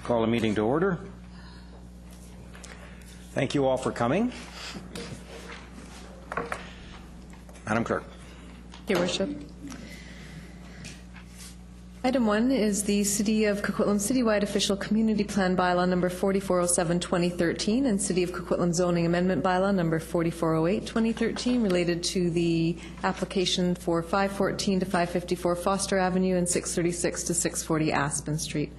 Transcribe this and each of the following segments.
call the meeting to order. Thank you all for coming. Madam Clerk. Your Worship. Item 1 is the City of Coquitlam Citywide Official Community Plan Bylaw number 4407-2013 and City of Coquitlam Zoning Amendment Bylaw number 4408-2013 related to the application for 514 to 554 Foster Avenue and 636 to 640 Aspen Street.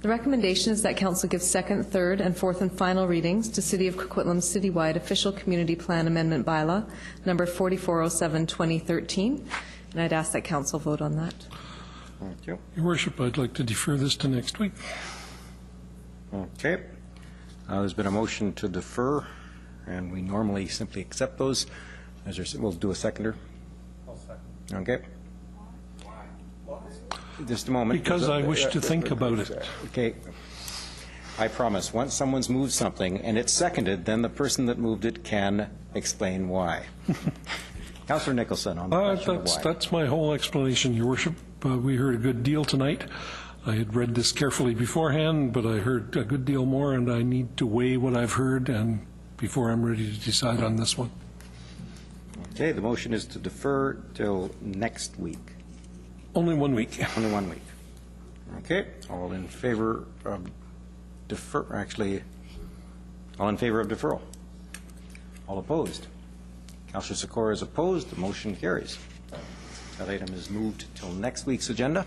The recommendation is that Council give second, third, and fourth and final readings to City of Coquitlam Citywide Official Community Plan Amendment Bylaw number 4407-2013, and I'd ask that Council vote on that. Thank you. Your Worship, I'd like to defer this to next week. Okay. There's been a motion to defer, and we normally simply accept those. We'll do a seconder. I'll second. Okay. Just a moment. Because I wish to think about it. Okay. I promise, once someone's moved something and it's seconded, then the person that moved it can explain why. Councillor Nicholson on the question of why. That's my whole explanation, Your Worship. We heard a good deal tonight. I had read this carefully beforehand, but I heard a good deal more, and I need to weigh what I've heard and before I'm ready to decide on this one. Okay, the motion is to defer till next week. Only 1 week. Only 1 week. Okay, all in favor of all in favor of deferral? All opposed? Councillor Sikora is opposed. The motion carries. That item is moved till next week's agenda.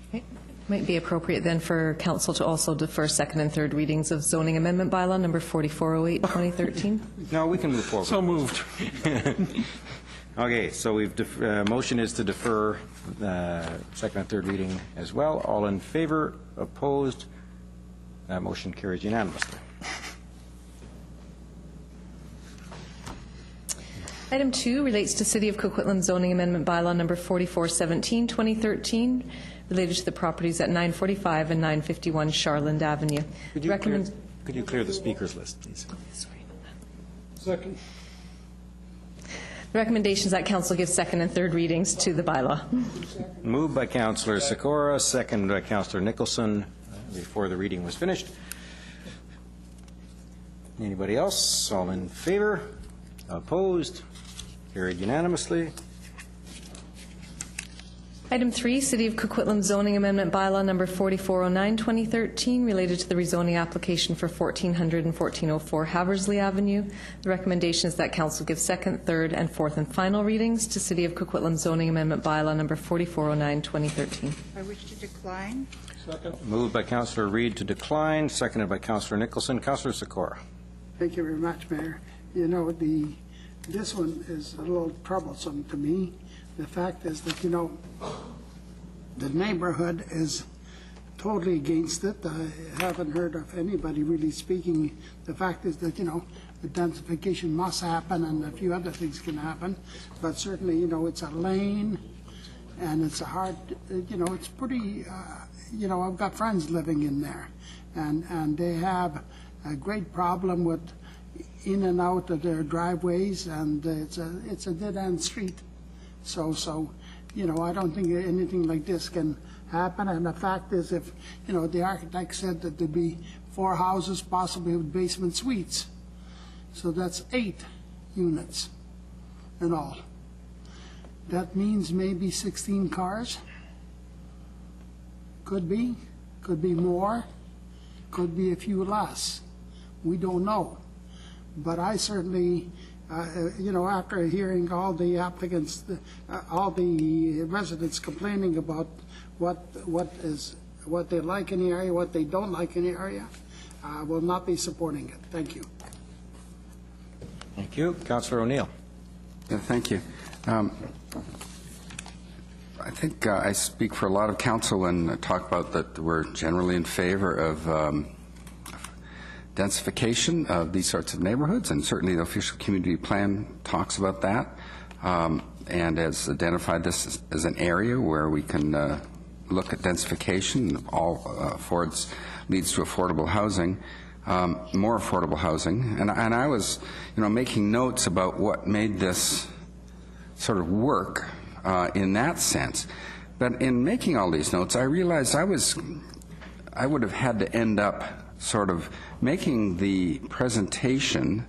Okay. Might be appropriate then for Council to also defer second and third readings of Zoning Amendment Bylaw number 4408-2013. No, we can move forward. So moved. Okay, so we've motion is to defer second and third reading as well. All in favor? Opposed? That motion carries unanimously. Item 2 relates to City of Coquitlam Zoning Amendment Bylaw number 4417-2013 related to the properties at 945 and 951 Charland Avenue. Could you clear the speakers list, please? Second. The recommendation is that Council give second and third readings to the bylaw. Moved by Councillor Sikora, second by Councillor Nicholson before the reading was finished. Anybody else? All in favor? Opposed? Carried unanimously. Item 3, City of Coquitlam Zoning Amendment Bylaw number 4409-2013 related to the rezoning application for 1400 and 1404 Haversley Avenue. The recommendation is that Council give second, third, and fourth and final readings to City of Coquitlam Zoning Amendment Bylaw number 4409-2013. I wish to decline. Second. Moved by Councillor Reid to decline, seconded by Councillor Nicholson. Councillor Sikora. Thank you very much, Mayor. You know, this one is a little troublesome to me. The fact is that, the neighborhood is totally against it. I haven't heard of anybody really speaking. The fact is that, identification must happen and a few other things can happen. But certainly, it's a lane and it's a hard, it's pretty, I've got friends living in there and they have a great problem with in and out of their driveways, and it's a dead-end street. So I don't think anything like this can happen. And the fact is, if the architect said that there'd be 4 houses, possibly with basement suites, so that's 8 units in all. That means maybe 16 cars. Could be more. Could be a few less. We don't know. But I certainly, after hearing all the applicants, all the residents complaining about what they like in the area, what they don't like in the area, I will not be supporting it. Thank you. Thank you. Councillor O'Neill. Yeah, thank you. I think I speak for a lot of council and talk about that we're generally in favor of densification of these sorts of neighborhoods, and certainly the official community plan talks about that and has identified this as an area where we can look at densification. All leads to affordable housing, more affordable housing. And I was, making notes about what made this sort of work in that sense. But in making all these notes, I realized I was I would have had to end up sort of making the presentation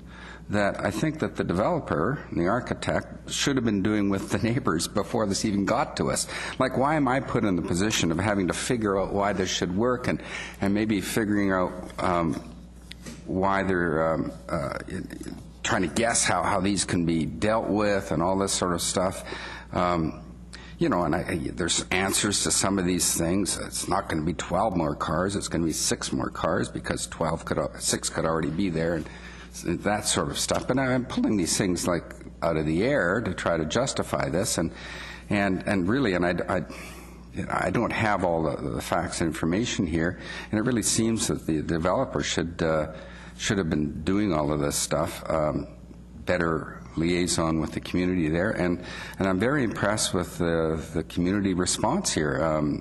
that I think that the developer, the architect, should have been doing with the neighbors before this even got to us. Like, why am I put in the position of having to figure out why this should work, and maybe figuring out why they're trying to guess how these can be dealt with and all this sort of stuff. You know, and there's answers to some of these things. It's not going to be 12 more cars. It's going to be 6 more cars because 6 could already be there, and that sort of stuff. But I'm pulling these things like out of the air to try to justify this, and really, I don't have all the facts and information here, and it really seems that the developer should have been doing all of this stuff. Better liaison with the community there, and I'm very impressed with the community response here.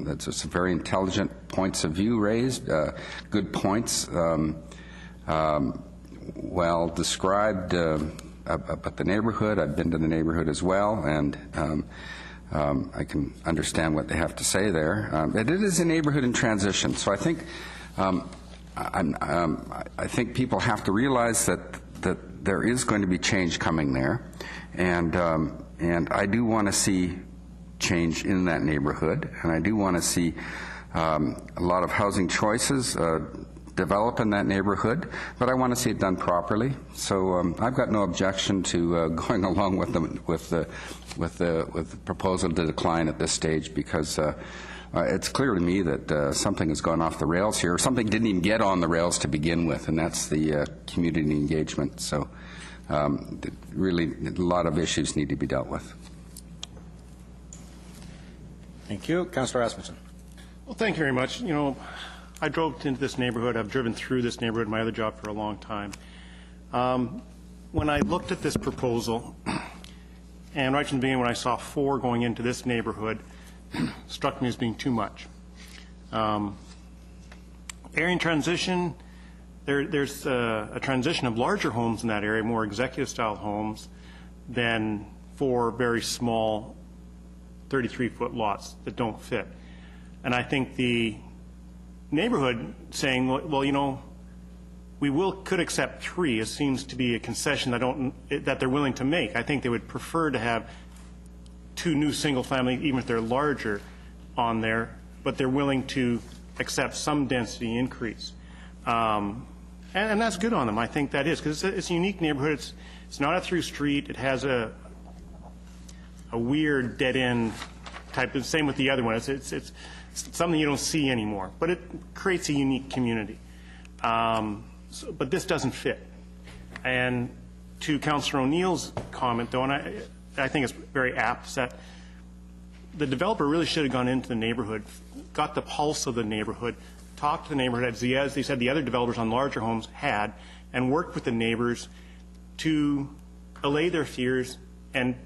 It's some very intelligent points of view raised, good points, well described about the neighborhood. I've been to the neighborhood as well, and I can understand what they have to say there. It is a neighborhood in transition, so I think I think people have to realize that there is going to be change coming there, and I do want to see change in that neighborhood, and I do want to see a lot of housing choices develop in that neighborhood, but I want to see it done properly. So I've got no objection to going along with the proposal to decline at this stage, because it's clear to me that something has gone off the rails here. Something didn't even get on the rails to begin with, and that's the community engagement. So really, a lot of issues need to be dealt with. Thank you. Councillor Aspenson. Well, thank you very much. You know, I drove into this neighborhood. I've driven through this neighborhood in my other job for a long time. When I looked at this proposal, and right from the beginning when I saw 4 going into this neighborhood, struck me as being too much. Area in transition, there's a transition of larger homes in that area, more executive-style homes, than 4 very small 33-foot lots that don't fit. And I think the neighborhood saying, well, you know, we could accept 3. It seems to be a concession that they're willing to make. I think they would prefer to have 2 new single-family, even if they're larger, on there, but they're willing to accept some density increase. And that's good on them. I think that is, because it's a unique neighborhood. It's not a through street. It has a weird dead-end type of, same with the other one. It's something you don't see anymore, but it creates a unique community. But this doesn't fit. And to Councillor O'Neill's comment, though, and I think it's very apt, is that the developer really should have gone into the neighborhood, got the pulse of the neighborhood, talked to the neighborhood, as they said the other developers on larger homes had, and worked with the neighbors to allay their fears and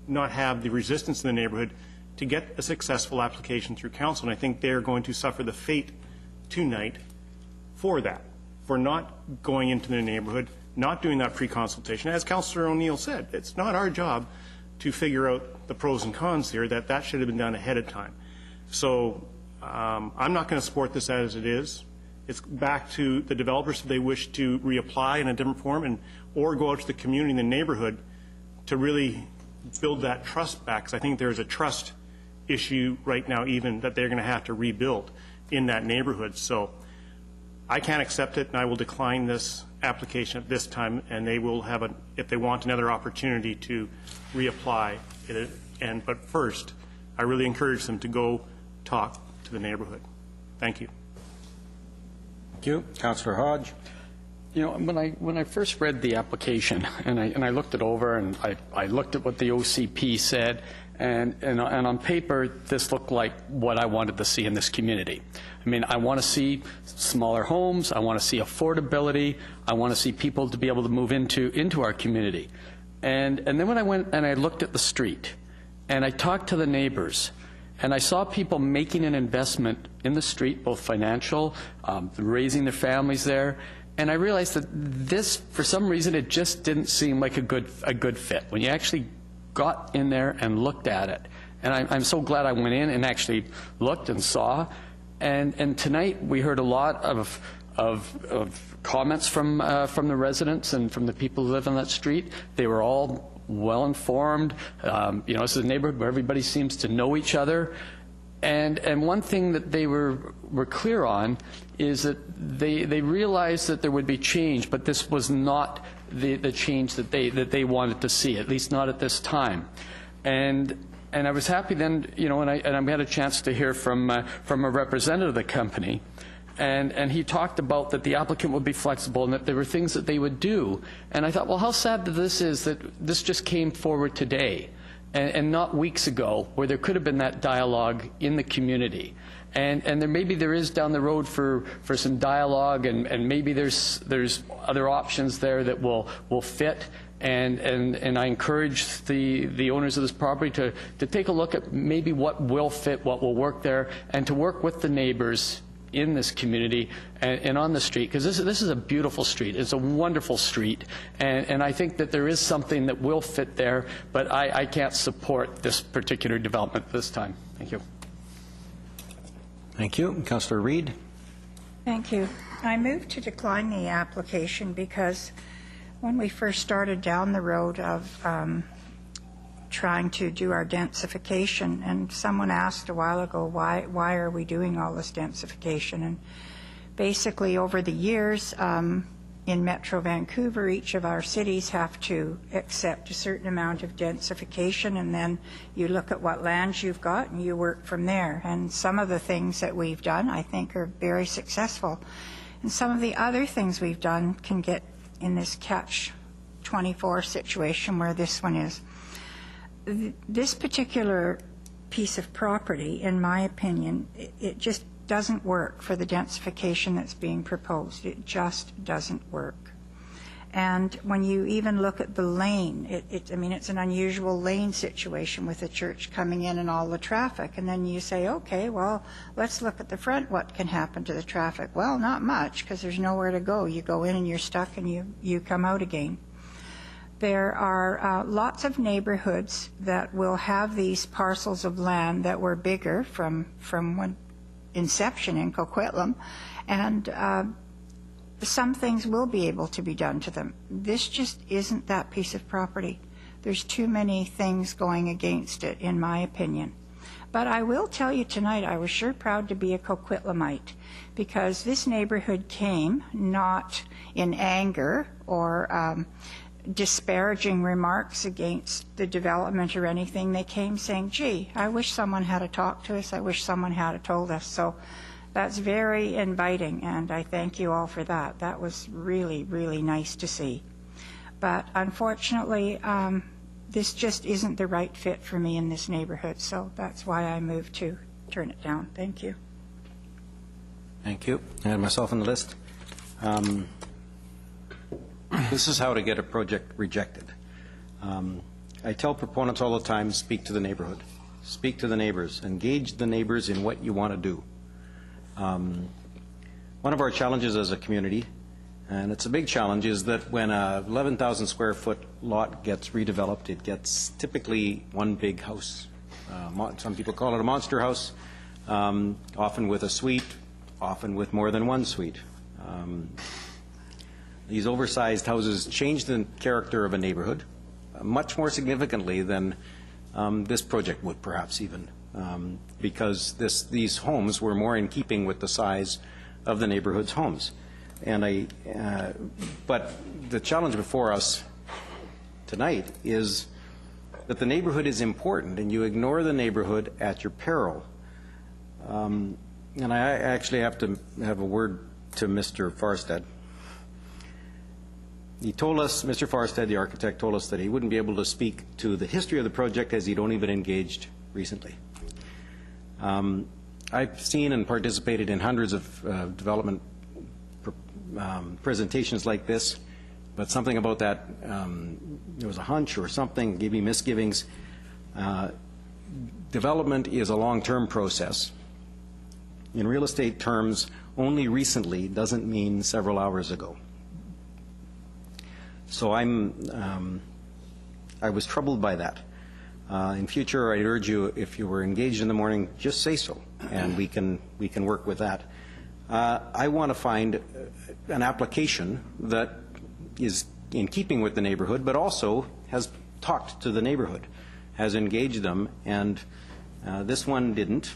not have the resistance in the neighborhood to get a successful application through council. And I think they're going to suffer the fate tonight for that, for not going into the neighborhood, not doing that pre-consultation. As Councillor O'Neill said, it's not our job to figure out the pros and cons here, that should have been done ahead of time. So I'm not going to support this as it is. It's back to the developers if they wish to reapply in a different form or go out to the community in the neighborhood to really build that trust back, because I think there's a trust issue right now even that they're going to have to rebuild in that neighborhood. So I can't accept it, and I will decline this application at this time, and they will have, if they want, another opportunity to reapply. But first, I really encourage them to go talk to the neighborhood. Thank you. Thank you. Councillor Hodge. You know, when I first read the application and I looked it over and I looked at what the OCP said, and on paper this looked like what I wanted to see in this community. I mean, I want to see smaller homes. I want to see affordability. I want to see people to be able to move into our community. And then when I went and I looked at the street and I talked to the neighbors, and I saw people making an investment in the street, both financial, raising their families there. And I realized that this, for some reason, it just didn't seem like a good fit when you actually got in there and looked at it. And I'm so glad I went in and actually looked and saw. And tonight, we heard a lot of comments from the residents and from the people who live on that street. They were all well-informed. This is a neighborhood where everybody seems to know each other. And one thing that they were clear on is that they realized that there would be change, but this was not the change that they wanted to see, at least not at this time. And I was happy then, and I had a chance to hear from a representative of the company, and he talked about that the applicant would be flexible and that there were things that they would do. And I thought, well, how sad that this is that this just came forward today and not weeks ago, where there could have been that dialogue in the community. And maybe there is down the road for some dialogue, and maybe there's other options there that will fit. And I encourage the owners of this property to take a look at maybe what will fit, what will work there, and to work with the neighbors in this community and on the street, because this is a beautiful street. It's a wonderful street, and I think that there is something that will fit there, but I can't support this particular development this time. Thank you. Thank you. Councillor Reid. Thank you. I move to decline the application because when we first started down the road of trying to do our densification, and someone asked a while ago, why are we doing all this densification? And basically over the years in Metro Vancouver, each of our cities have to accept a certain amount of densification, and then you look at what lands you've got and you work from there. And some of the things that we've done, I think, are very successful. And some of the other things we've done can get in this catch-24 situation where this one is. This particular piece of property, in my opinion, it just doesn't work for the densification that's being proposed. It just doesn't work. And when you even look at the lane, I mean, it's an unusual lane situation with the church coming in and all the traffic. And then you say, okay, well, let's look at the front. What can happen to the traffic? Well, not much, because there's nowhere to go. You go in and you're stuck, and you come out again. There are lots of neighborhoods that will have these parcels of land that were bigger from when inception in Coquitlam, and some things will be able to be done to them. This just isn't that piece of property. There's too many things going against it, in my opinion. But I will tell you tonight, I was sure proud to be a Coquitlamite, because this neighborhood came not in anger or disparaging remarks against the development or anything. They came saying, gee, I wish someone had talked to us. I wish someone had told us. So that's very inviting, and I thank you all for that. That was really, really nice to see. But unfortunately, this just isn't the right fit for me in this neighborhood, so that's why I moved to turn it down. Thank you. Thank you. And myself on the list. This is how to get a project rejected. I tell proponents all the time, speak to the neighborhood. Speak to the neighbors. Engage the neighbors in what you want to do. One of our challenges as a community, and it's a big challenge, is that when a 11,000 square foot lot gets redeveloped, it gets typically one big house. Some people call it a monster house, often with a suite, often with more than one suite. These oversized houses change the character of a neighborhood much more significantly than this project would, perhaps even, because these homes were more in keeping with the size of the neighborhood's homes. And but the challenge before us tonight is that the neighborhood is important, and you ignore the neighborhood at your peril. And I actually have to have a word to Mr. Farstead. He told us, Mr. Farstead, the architect, told us that he wouldn't be able to speak to the history of the project as he'd only been engaged recently. I've seen and participated in hundreds of development presentations like this, but something about that, there was a hunch or something, gave me misgivings. Development is a long-term process. In real estate terms, only recently doesn't mean several hours ago. So I was troubled by that. In future, I'd urge you, if you were engaged in the morning, just say so, and we can work with that. I want to find an application that is in keeping with the neighborhood, but also has talked to the neighborhood, has engaged them, and this one didn't.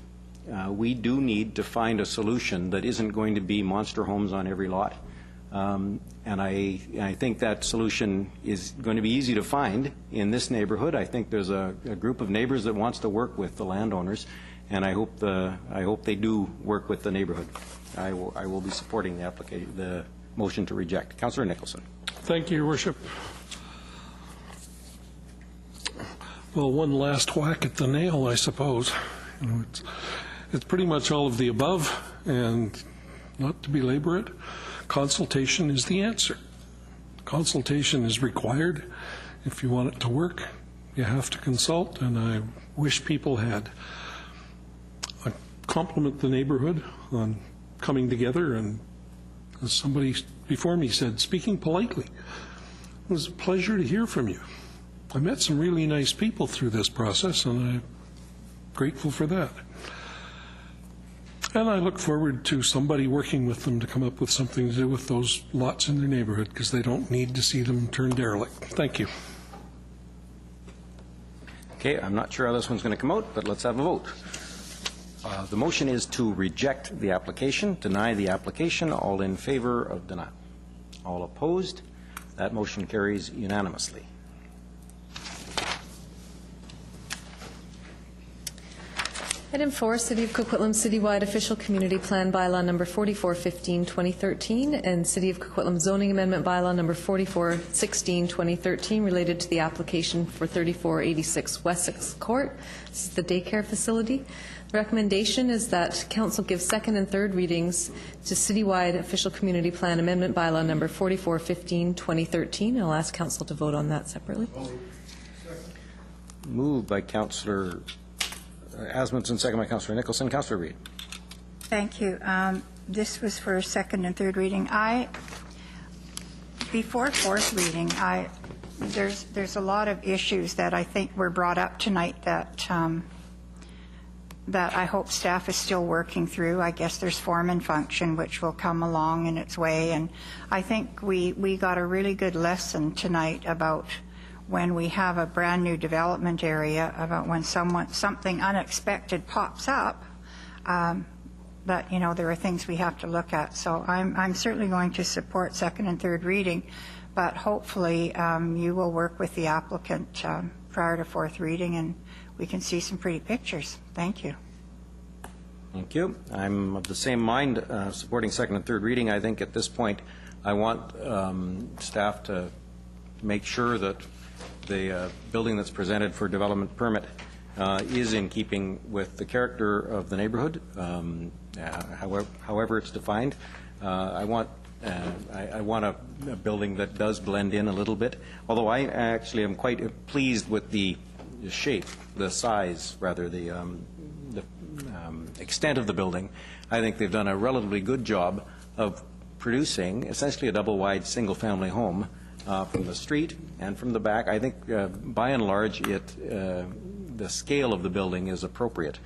We do need to find a solution that isn't going to be monster homes on every lot. And I think that solution is going to be easy to find in this neighborhood. I think there's a group of neighbors that wants to work with the landowners, and I hope they do work with the neighborhood. I will be supporting the motion to reject. Councillor Nicholson. Thank you, Your Worship. Well, one last whack at the nail, I suppose. You know, it's pretty much all of the above, and not to belabor it, consultation is the answer. Consultation is required. If you want it to work, you have to consult, and I wish people had. I compliment the neighborhood on coming together, and as somebody before me said, speaking politely. It was a pleasure to hear from you. I met some really nice people through this process, and I'm grateful for that. And I look forward to somebody working with them to come up with something to do with those lots in their neighborhood, because they don't need to see them turn derelict. Thank you. Okay, I'm not sure how this one's going to come out, but let's have a vote. The motion is to reject the application, deny the application. All in favor of denial. All opposed. That motion carries unanimously. Item 4, City of Coquitlam Citywide Official Community Plan Bylaw number 4415-2013 and City of Coquitlam Zoning Amendment Bylaw number 4416-2013 related to the application for 3486 Wessex Court. This is the daycare facility. The recommendation is that Council give second and third readings to Citywide Official Community Plan Amendment Bylaw number 4415-2013. I'll ask Council to vote on that separately. Moved by Councillor Asmundson, second by Councillor Nicholson. Councillor Reid. Thank you. This was for second and third reading. Before fourth reading, there's a lot of issues that I think were brought up tonight that I hope staff is still working through. I guess there's form and function, which will come along in its way, and I think we got a really good lesson tonight about when we have a brand new development area, about when something unexpected pops up, that, you know, there are things we have to look at. So I'm certainly going to support second and third reading, but hopefully you will work with the applicant prior to fourth reading, and we can see some pretty pictures. Thank you. Thank you. I'm of the same mind, supporting second and third reading. I think at this point I want staff to make sure that the building that's presented for development permit is in keeping with the character of the neighborhood, however it's defined. I want a building that does blend in a little bit, although I actually am quite pleased with the shape, the size, rather, the extent of the building. I think they've done a relatively good job of producing essentially a double-wide single-family home from the street and from the back. I think by and large the scale of the building is appropriate.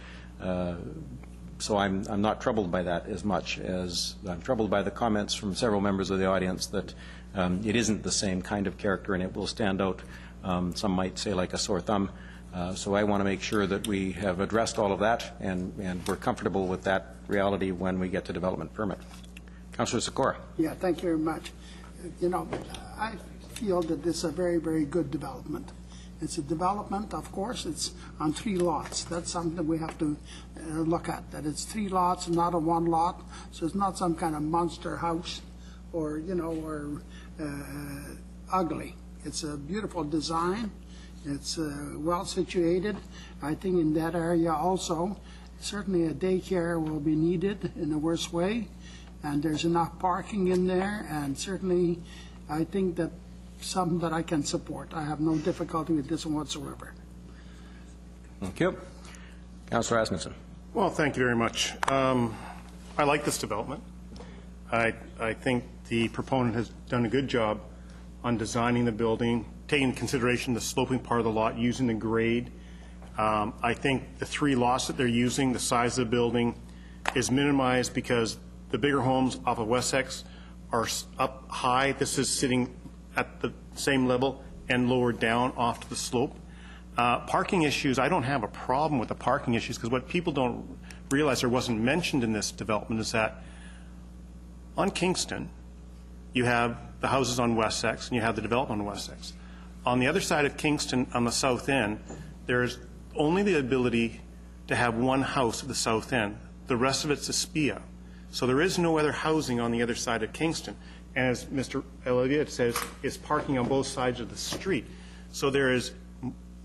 So I'm not troubled by that as much as I'm troubled by the comments from several members of the audience that it isn't the same kind of character and it will stand out, some might say, like a sore thumb. So I want to make sure that we have addressed all of that and we're comfortable with that reality when we get to development permit. Councillor Sikora. Yeah, thank you very much. You know, I feel that this is a very, very good development. It's a development, of course, it's on 3 lots. That's something that we have to look at, that it's 3 lots, not a 1 lot, so it's not some kind of monster house or, you know, or ugly. It's a beautiful design. It's well situated. I think in that area also, certainly a daycare will be needed in the worst way, and there's enough parking in there, and certainly I think that something that I can support. I have no difficulty with this one whatsoever. Thank you. Councillor Asmundson. Well, thank you very much. I like this development. I think the proponent has done a good job on designing the building, taking into consideration the sloping part of the lot, using the grade I think the 3 lots that they're using, the size of the building is minimized because the bigger homes off of Wessex are up high. This is sitting at the same level and lowered down off to the slope. Parking issues, I don't have a problem with the parking issues, because what people don't realize or wasn't mentioned in this development is that on Kingston, you have the houses on Wessex and you have the development on Wessex. On the other side of Kingston, on the south end, there's only the ability to have one house at the south end. The rest of it's a SPIA. So there is no other housing on the other side of Kingston. And as Mr. Elliott says, it's parking on both sides of the street. So there is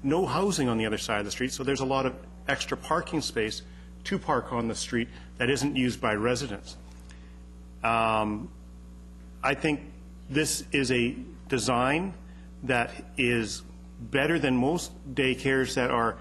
no housing on the other side of the street, so there's a lot of extra parking space to park on the street that isn't used by residents. I think this is a design that is better than most daycares that are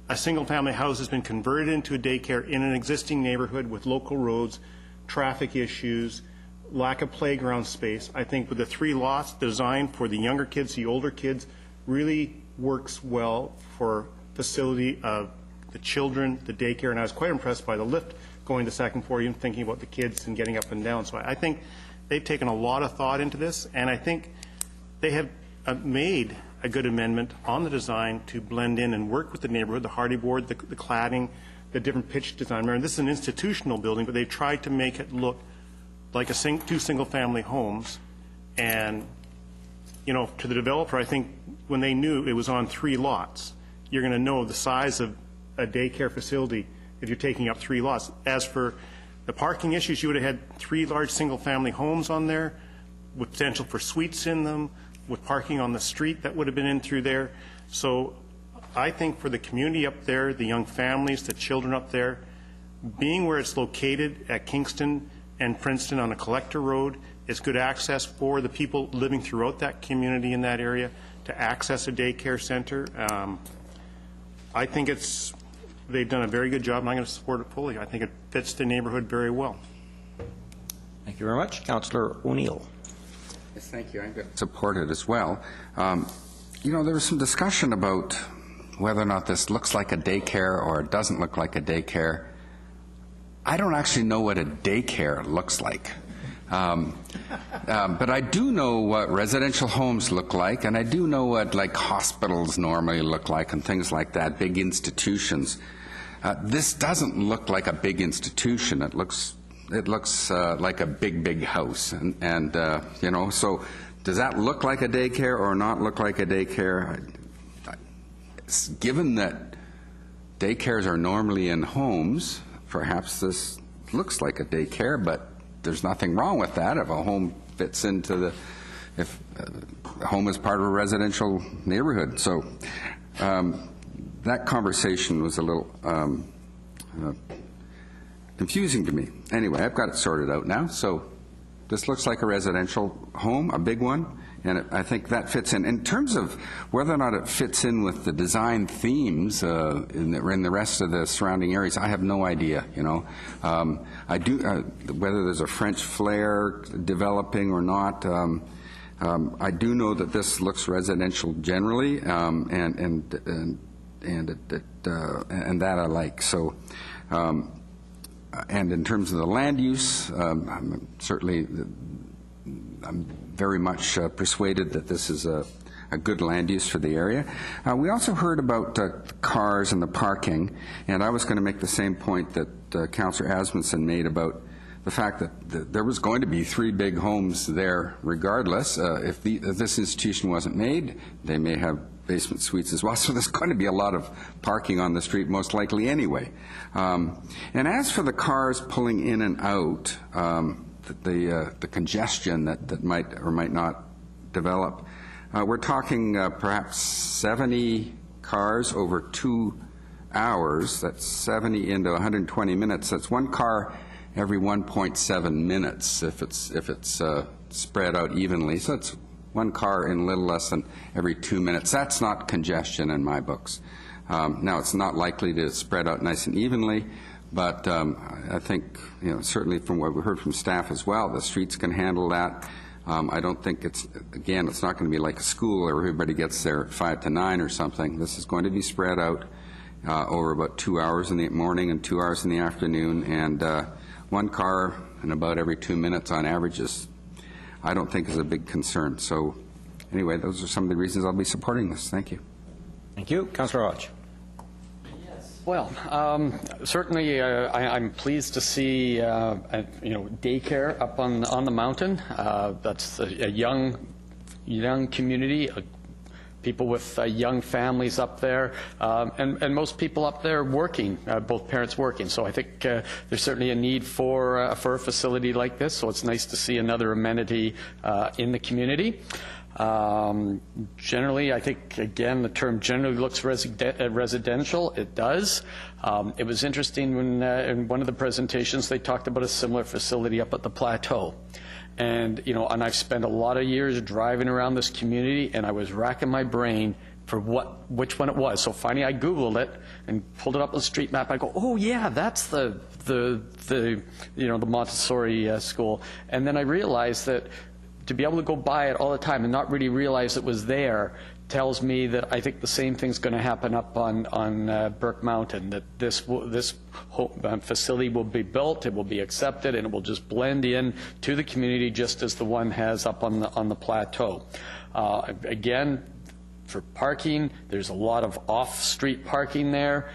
a single-family house has been converted into a daycare in an existing neighborhood with local roads, traffic issues, lack of playground space. I think with the 3 lots designed for the younger kids, the older kids, really works well for facility of the children, the daycare, and I was quite impressed by the lift going to second floor, even thinking about the kids and getting up and down. So I think they've taken a lot of thought into this, and I think they have made a good amendment on the design to blend in and work with the neighborhood, the hardy board, the cladding, the different pitch design. Remember, this is an institutional building, but they've tried to make it look like 2 single-family homes. And, you know, to the developer, I think when they knew it was on 3 lots, you're going to know the size of a daycare facility if you're taking up 3 lots. As for the parking issues, you would have had 3 large single-family homes on there with potential for suites in them, with parking on the street that would have been in through there. So I think for the community up there, the young families, the children up there, being where it's located at Kingston and Princeton on a collector road, it's good access for the people living throughout that community in that area to access a daycare center. I think they've done a very good job, and I'm going to support it fully. I think it fits the neighborhood very well. Thank you very much. Councillor O'Neill. Yes, thank you. I'm going to support it as well. You know, there was some discussion about whether or not this looks like a daycare or it doesn't look like a daycare. I don't actually know what a daycare looks like. But I do know what residential homes look like, and I do know what like hospitals normally look like and things like that, big institutions. This doesn't look like a big institution. It looks like a big house, and you know, so does that look like a daycare or not look like a daycare? Given that daycares are normally in homes, perhaps this looks like a daycare, but there's nothing wrong with that if a home fits into if a home is part of a residential neighborhood. So that conversation was a little confusing to me. Anyway, I've got it sorted out now. So this looks like a residential home, a big one, and I think that fits in. In terms of whether or not it fits in with the design themes in the rest of the surrounding areas, I have no idea. You know, I do whether there's a French flair developing or not. I do know that this looks residential generally, and that I like. So. And in terms of the land use, I'm very much persuaded that this is a good land use for the area. We also heard about cars and the parking, and I was going to make the same point that Councillor Asmundson made about the fact that there was going to be 3 big homes there regardless. If this institution wasn't made, they may have basement suites as well, so there's going to be a lot of parking on the street most likely anyway. And as for the cars pulling in and out, the congestion that might or might not develop, we're talking perhaps 70 cars over 2 hours. That's 70 into 120 minutes. That's 1 car every 1.7 minutes if it's spread out evenly. So it's 1 car in a little less than every 2 minutes. That's not congestion in my books. Now, it's not likely to spread out nice and evenly, but I think, you know, certainly from what we heard from staff as well, the streets can handle that. I don't think it's not going to be like a school where everybody gets there at 5 to 9 or something. This is going to be spread out. over about 2 hours in the morning and 2 hours in the afternoon, and one car in about every 2 minutes on average I don't think is a big concern. So anyway, those are some of the reasons I'll be supporting this. Thank you. Thank you. Councillor Hodge. Well, certainly I'm pleased to see daycare up on the mountain. That's a young community, people with young families up there, and most people up there working, both parents working. So I think there's certainly a need for a facility like this. So it's nice to see another amenity in the community. Generally, I think, again, the term generally looks residential. It does. It was interesting when in one of the presentations they talked about a similar facility up at the plateau. And, and I've spent a lot of years driving around this community, and I was racking my brain for which one it was. So finally I Googled it and pulled it up on the street map. I go, oh yeah, that's the Montessori school. And then I realized that to be able to go by it all the time and not really realize it was there tells me that I think the same thing's going to happen up on Burke Mountain, that this facility will be built, it will be accepted, and it will just blend in to the community just as the one has up on the plateau. Again, for parking, there's a lot of off-street parking there,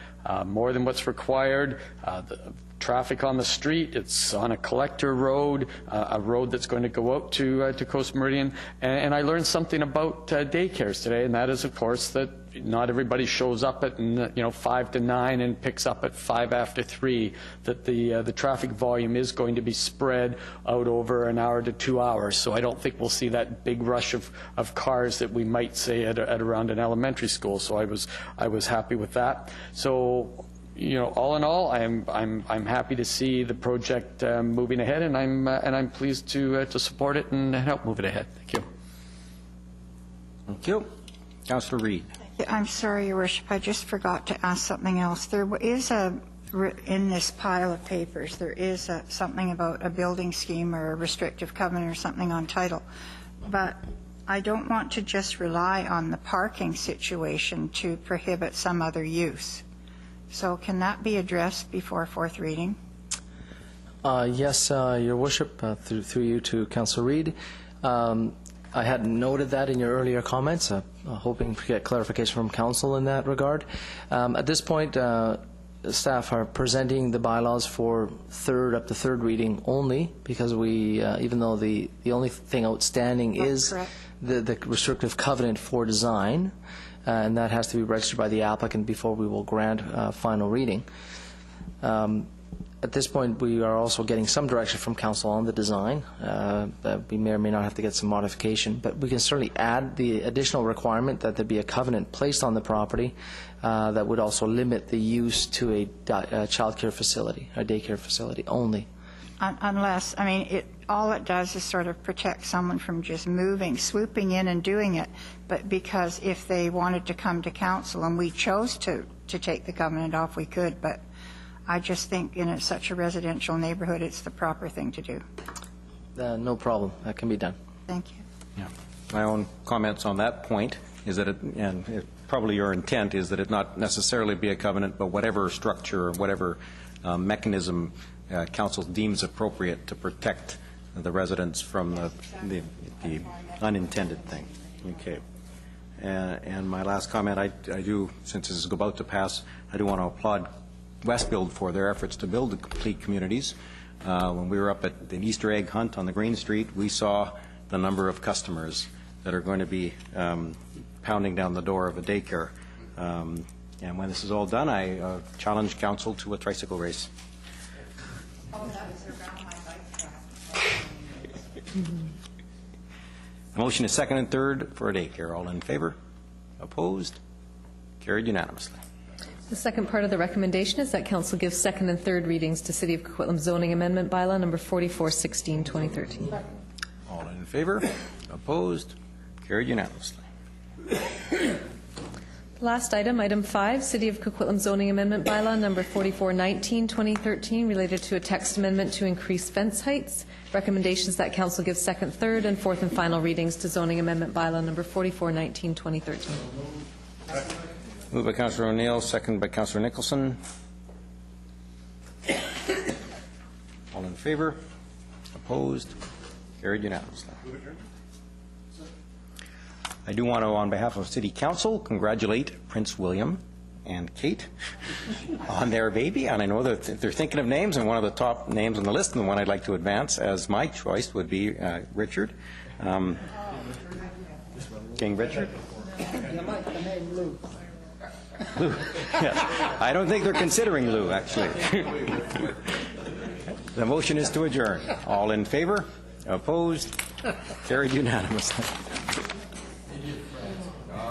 more than what's required. The traffic on the street, it's on a collector road, a road that's going to go out to Coast Meridian. And I learned something about daycares today, and that is, of course, that not everybody shows up at 5 to 9 and picks up at 5 after 3. That the traffic volume is going to be spread out over an hour to 2 hours. So I don't think we'll see that big rush of cars that we might say at around an elementary school. So I was happy with that. So, all in all, I'm happy to see the project moving ahead, and I'm pleased to support it and help move it ahead. Thank you. Thank you. Councillor Reid. I'm sorry, Your Worship, I just forgot to ask something else. There is in this pile of papers, there is something about a building scheme or a restrictive covenant or something on title, but I don't want to just rely on the parking situation to prohibit some other use. So can that be addressed before fourth reading? Yes, Your Worship, through you to Councillor Reid. I had noted that in your earlier comments, hoping to get clarification from Council in that regard. At this point, staff are presenting the bylaws for up to third reading only, because we, even though the only thing outstanding is the restrictive covenant for design, and that has to be registered by the applicant before we will grant final reading. At this point, we are also getting some direction from Council on the design. That we may or may not have to get some modification, but we can certainly add the additional requirement that there be a covenant placed on the property that would also limit the use to a child care facility, a daycare facility only. Unless, I mean, all it does is sort of protect someone from just swooping in and doing it. But because if they wanted to come to Council and we chose to take the covenant off, we could. But I just think in such a residential neighborhood, it's the proper thing to do. No problem. That can be done. Thank you. Yeah. My own comments on that point is that probably your intent is that it not necessarily be a covenant, but whatever structure or whatever mechanism Council deems appropriate to protect the residents from the unintended thing. Okay. And my last comment, I do, since this is about to pass, I do want to applaud Westbuild for their efforts to build the complete communities. When we were up at the Easter egg hunt on the Green Street, we saw the number of customers that are going to be pounding down the door of a daycare. And when this is all done, I challenge Council to a tricycle race. Motion is second and third for a daycare. All in favor? Opposed? Carried unanimously. The second part of the recommendation is that Council give second and third readings to City of Coquitlam Zoning Amendment Bylaw number 4416, 2013. All in favor? Opposed? Carried unanimously. Last item, item 5, City of Coquitlam Zoning Amendment Bylaw number 4419, 2013, related to a text amendment to increase fence heights. Recommendations that Council give second, third, and fourth and final readings to Zoning Amendment Bylaw number 4419, 2013. Moved by Councillor O'Neill, second by Councillor Nicholson. All in favor? Opposed? Carried unanimously. I do want to, on behalf of City Council, congratulate Prince William and Kate on their baby. And I know that they're thinking of names, and one of the top names on the list, and the one I'd like to advance as my choice, would be Richard. King Richard? Lou. Yeah. I don't think they're considering Lou, actually. The motion is to adjourn. All in favor? Opposed? Carried unanimously.